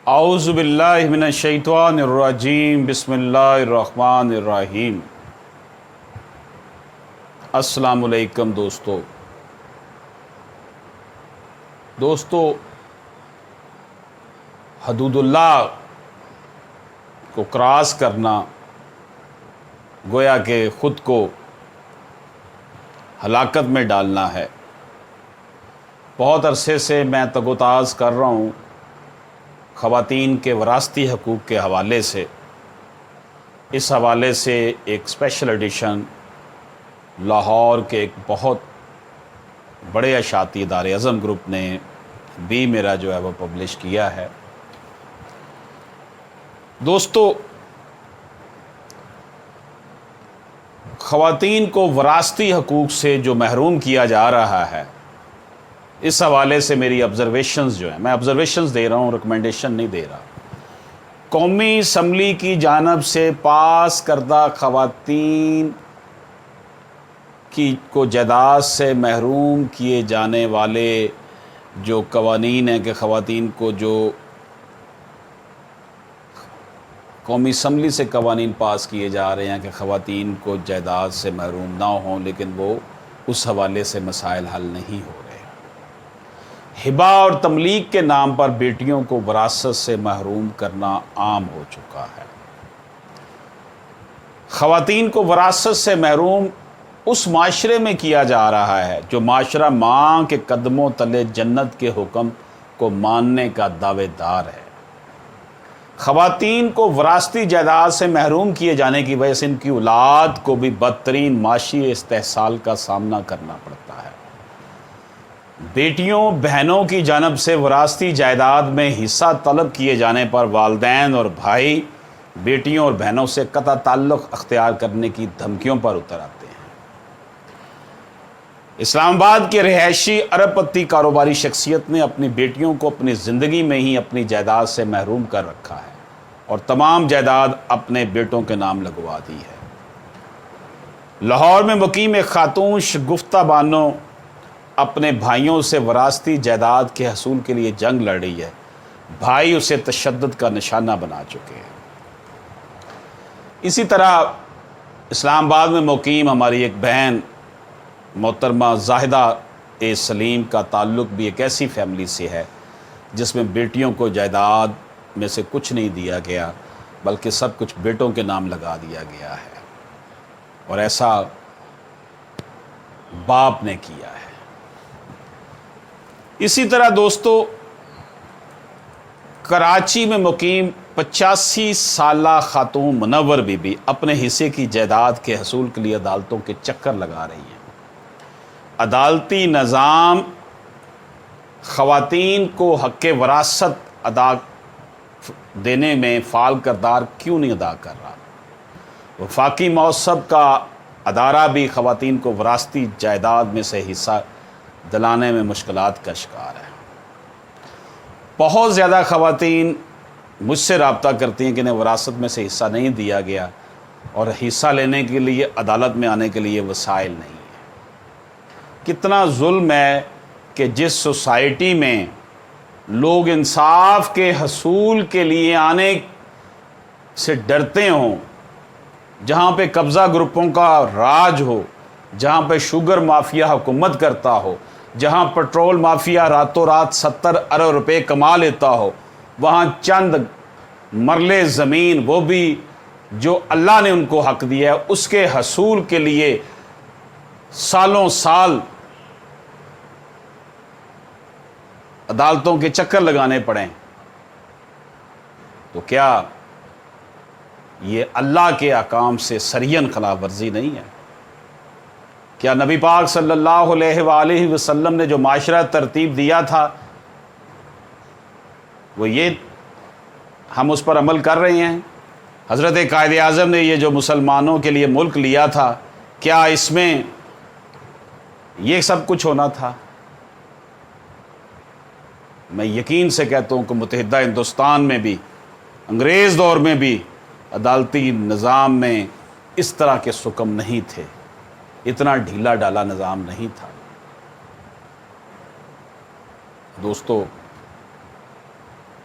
اعوذ باللہ من الشیطان الرجیم بسم اللہ الرحمن الرحیم۔ السلام علیکم دوستو، حدود اللہ کو کراس کرنا گویا کہ خود کو ہلاکت میں ڈالنا ہے۔ بہت عرصے سے میں تگ و تاز کر رہا ہوں خواتین کے وراثتی حقوق کے حوالے سے۔ اس حوالے سے ایک اسپیشل ایڈیشن لاہور کے ایک بہت بڑے اشاعتی ادارے اعظم گروپ نے بھی میرا جو ہے وہ پبلش کیا ہے۔ دوستو، خواتین کو وراثتی حقوق سے جو محروم کیا جا رہا ہے، اس حوالے سے میری آبزرویشنز جو ہیں، میں آبزرویشنز دے رہا ہوں، ریکمنڈیشن نہیں دے رہا۔ قومی اسمبلی کی جانب سے پاس کردہ خواتین کو جائیداد سے محروم کیے جانے والے جو قوانین ہیں کہ خواتین کو جو قومی اسمبلی سے قوانین پاس کیے جا رہے ہیں کہ خواتین کو جائیداد سے محروم نہ ہوں، لیکن وہ اس حوالے سے مسائل حل نہیں ہو رہے۔ ہبہ اور تملیک کے نام پر بیٹیوں کو وراثت سے محروم کرنا عام ہو چکا ہے۔ خواتین کو وراثت سے محروم اس معاشرے میں کیا جا رہا ہے جو معاشرہ ماں کے قدموں تلے جنت کے حکم کو ماننے کا دعوے دار ہے۔ خواتین کو وراثتی جائیداد سے محروم کیے جانے کی وجہ سے ان کی اولاد کو بھی بدترین معاشی استحصال کا سامنا کرنا پڑتا ہے۔ بیٹیوں بہنوں کی جانب سے وراثتی جائیداد میں حصہ طلب کیے جانے پر والدین اور بھائی بیٹیوں اور بہنوں سے قطع تعلق اختیار کرنے کی دھمکیوں پر اتر آتے ہیں۔ اسلام آباد کے رہائشی ارب پتی کاروباری شخصیت نے اپنی بیٹیوں کو اپنی زندگی میں ہی اپنی جائیداد سے محروم کر رکھا ہے اور تمام جائیداد اپنے بیٹوں کے نام لگوا دی ہے۔ لاہور میں مقیم ایک خاتون شگفتہ بانو اپنے بھائیوں سے وراثتی جائیداد کے حصول کے لیے جنگ لڑ رہی ہے۔ بھائی اسے تشدد کا نشانہ بنا چکے ہیں۔ اسی طرح اسلام آباد میں مقیم ہماری ایک بہن محترمہ زاہدہ سلیم کا تعلق بھی ایک ایسی فیملی سے ہے جس میں بیٹیوں کو جائیداد میں سے کچھ نہیں دیا گیا بلکہ سب کچھ بیٹوں کے نام لگا دیا گیا ہے، اور ایسا باپ نے کیا ہے۔ اسی طرح دوستو، کراچی میں مقیم 85 سالہ خاتون منور بی بی اپنے حصے کی جائیداد کے حصول کے لیے عدالتوں کے چکر لگا رہی ہیں۔ عدالتی نظام خواتین کو حق وراثت ادا دینے میں فعال کردار کیوں نہیں ادا کر رہا؟ وفاقی مصب کا ادارہ بھی خواتین کو وراثتی جائیداد میں سے حصہ دلانے میں مشکلات کا شکار ہے۔ بہت زیادہ خواتین مجھ سے رابطہ کرتی ہیں کہ انہیں وراثت میں سے حصہ نہیں دیا گیا اور حصہ لینے کے لیے عدالت میں آنے کے لیے وسائل نہیں ہیں۔ کتنا ظلم ہے کہ جس سوسائٹی میں لوگ انصاف کے حصول کے لیے آنے سے ڈرتے ہوں، جہاں پہ قبضہ گروپوں کا راج ہو، جہاں پہ شوگر مافیا حکومت کرتا ہو، جہاں پٹرول مافیا راتوں رات 70 ارب روپے کما لیتا ہو، وہاں چند مرلے زمین، وہ بھی جو اللہ نے ان کو حق دیا ہے، اس کے حصول کے لیے سالوں سال عدالتوں کے چکر لگانے پڑیں، تو کیا یہ اللہ کے احکام سے سرین خلاف ورزی نہیں ہے؟ کیا نبی پاک صلی اللہ علیہ وآلہ وسلم نے جو معاشرہ ترتیب دیا تھا وہ یہ ہم اس پر عمل کر رہے ہیں؟ حضرت قائد اعظم نے یہ جو مسلمانوں کے لیے ملک لیا تھا، کیا اس میں یہ سب کچھ ہونا تھا؟ میں یقین سے کہتا ہوں کہ متحدہ ہندوستان میں بھی، انگریز دور میں بھی عدالتی نظام میں اس طرح کے حکم نہیں تھے، اتنا ڈھیلا ڈالا نظام نہیں تھا۔ دوستو،